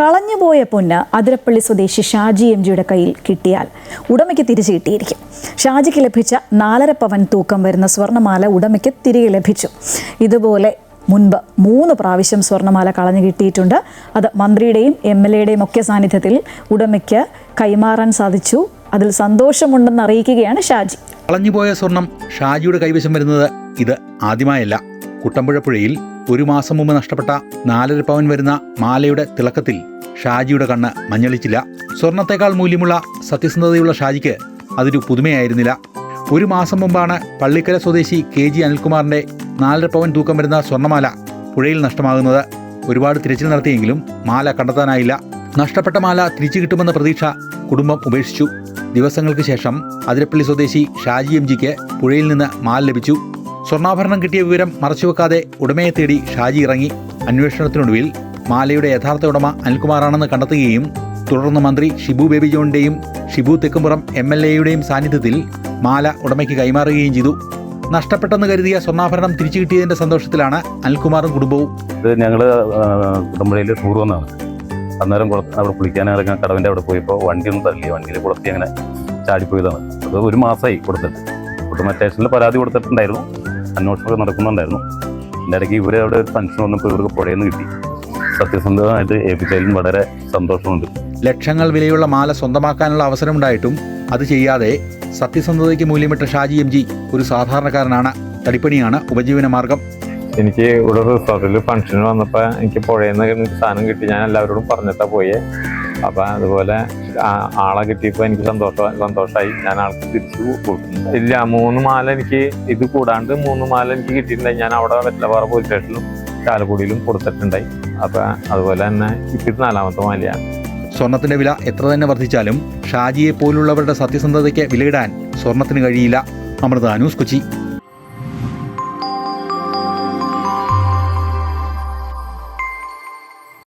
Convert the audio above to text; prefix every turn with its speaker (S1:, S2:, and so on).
S1: കളഞ്ഞുപോയ പൊന്ന് അതിരപ്പള്ളി സ്വദേശി ഷാജി എംജിയുടെ കയ്യിൽ കിട്ടിയാൽ ഉടമയ്ക്ക് തിരിച്ചു കിട്ടിയിരിക്കും. ഷാജിക്ക് ലഭിച്ച 4.5 പവൻ തൂക്കം വരുന്ന സ്വർണ്ണമാല ഉടമയ്ക്ക് തിരികെ ലഭിച്ചു. ഇതുപോലെ മുൻപ് 3 പ്രാവശ്യം സ്വർണ്ണമാല കളഞ്ഞു കിട്ടിയിട്ടുണ്ട്. അത് മന്ത്രിയുടെയും MLAയുടെയും ഒക്കെ സാന്നിധ്യത്തിൽ ഉടമയ്ക്ക് കൈമാറാൻ സാധിച്ചു. അതിൽ സന്തോഷമുണ്ടെന്ന് അറിയിക്കുകയാണ് ഷാജി.
S2: കളഞ്ഞുപോയ സ്വർണം ഷാജിയുടെ കൈവശം വരുന്നത് ഇത് ആദ്യമായല്ല. കുട്ടമ്പുഴ പുഴയിൽ 1 മാസം മുമ്പ് നഷ്ടപ്പെട്ട 4.5 പവൻ വരുന്ന മാലയുടെ തിളക്കത്തിൽ ഷാജിയുടെ കണ്ണ് മഞ്ഞളിച്ചില്ല. സ്വർണത്തേക്കാൾ മൂല്യമുള്ള സത്യസന്ധതയുള്ള ഷാജിക്ക് അതൊരു പുതുമയായിരുന്നില്ല. 1 മാസം മുമ്പാണ് പള്ളിക്കര സ്വദേശി KG അനിൽകുമാറിന്റെ 4.5 പവൻ തൂക്കം വരുന്ന സ്വർണ്ണമാല പുഴയിൽ നഷ്ടമാകുന്നത്. ഒരുപാട് തിരച്ചിൽ നടത്തിയെങ്കിലും മാല കണ്ടെത്താനായില്ല. നഷ്ടപ്പെട്ട മാല തിരിച്ചു കിട്ടുമെന്ന പ്രതീക്ഷ കുടുംബം ഉപേക്ഷിച്ചു. ദിവസങ്ങൾക്ക് ശേഷം അതിരപ്പള്ളി സ്വദേശി ഷാജി എംജിക്ക് പുഴയിൽ നിന്ന് മാല ലഭിച്ചു. സ്വർണ്ണാഭരണം കിട്ടിയ വിവരം മറച്ചുവെക്കാതെ ഉടമയെ തേടി ഷാജി ഇറങ്ങി. അന്വേഷണത്തിനൊടുവിൽ മാലയുടെ യഥാർത്ഥ ഉടമ അനിൽകുമാറാണെന്ന് കണ്ടെത്തുകയും തുടർന്ന് മന്ത്രി ഷിബു ബേബി ജോണിന്റെയും ഷിബു തെക്കുംപുറം MLAയുടെയും സാന്നിധ്യത്തിൽ മാല ഉടമയ്ക്ക് കൈമാറുകയും ചെയ്തു. നഷ്ടപ്പെട്ടെന്ന് കരുതിയ സ്വർണ്ണാഭരണം തിരിച്ചു കിട്ടിയതിന്റെ സന്തോഷത്തിലാണ് അനിൽകുമാറും കുടുംബവും.
S3: ഇത് ഞങ്ങൾ കുട്ടമ്പുഴയിൽ ടൂർ വന്നതാണ്. അന്നേരം അവിടെ കുളിക്കാൻ ഇറങ്ങാൻ കടവിൻ്റെ അവിടെ പോയപ്പോൾ വണ്ടി ഒന്നും തള്ളി. വണ്ടിയിൽ കുളത്തി അങ്ങനെ ചാടിപ്പോയതാണ്. അത് 1 മാസമായി കൊടുത്തിട്ട്. കുട്ടമ്പ സ്റ്റേഷനിൽ പരാതി കൊടുത്തിട്ടുണ്ടായിരുന്നു. അന്വേഷണമൊക്കെ നടക്കുന്നുണ്ടായിരുന്നു. എൻ്റെ ഇടയ്ക്ക് ഇവർ അവിടെ ഒരു ഫംഗ്ഷൻ വന്നപ്പോൾ ഇവർക്ക് പുഴയിൽ നിന്ന് കിട്ടി. സത്യസന്ധമായിട്ട് ഏൽപ്പിച്ചതിലും വളരെ സന്തോഷമുണ്ട്.
S2: ലക്ഷങ്ങൾ വിലയുള്ള മാല സ്വന്തമാക്കാനുള്ള അവസരമുണ്ടായിട്ടും അത് ചെയ്യാതെ സത്യസന്ധതയ്ക്ക് മൂല്യമിട്ട ഷാജി എംജി ഒരു സാധാരണക്കാരനാണ്. തടിപ്പണിയാണ് ഉപജീവന മാർഗം.
S4: എനിക്ക് ഇവിടെ റിസോർട്ടിൽ ഫംഗ്ഷന് വന്നപ്പോൾ എനിക്ക് പുഴയിൽ നിന്ന് സാധനം കിട്ടി. ഞാൻ എല്ലാവരോടും പറഞ്ഞിട്ടാ പോയേ. അപ്പം അതുപോലെ ആളെ കിട്ടിയപ്പോൾ എനിക്ക് സന്തോഷമായി. ഞാൻ ആൾക്ക് തിരിച്ചു കൊടുക്കുന്നു. ഇല്ല, 3 മാല എനിക്ക് ഇത് കൂടാണ്ട് 3 മാല എനിക്ക് കിട്ടിയിട്ടുണ്ടായി. ഞാൻ അവിടെ വെറ്റലപ്പാറ പോലീസ് സ്റ്റേഷനിലും ചാലക്കുടിയിലും കൊടുത്തിട്ടുണ്ടായി. അപ്പം അതുപോലെ തന്നെ ഇപ്പം 4ാമത്തെ മാലയാണ്.
S2: സ്വർണത്തിന്റെ വില എത്ര തന്നെ വർദ്ധിച്ചാലും ഷാജിയെ പോലുള്ളവരുടെ സത്യസന്ധതയ്ക്ക് വിലയിടാൻ സ്വർണത്തിന് കഴിയില്ല. അമൃത ന്യൂസ്, കൊച്ചി.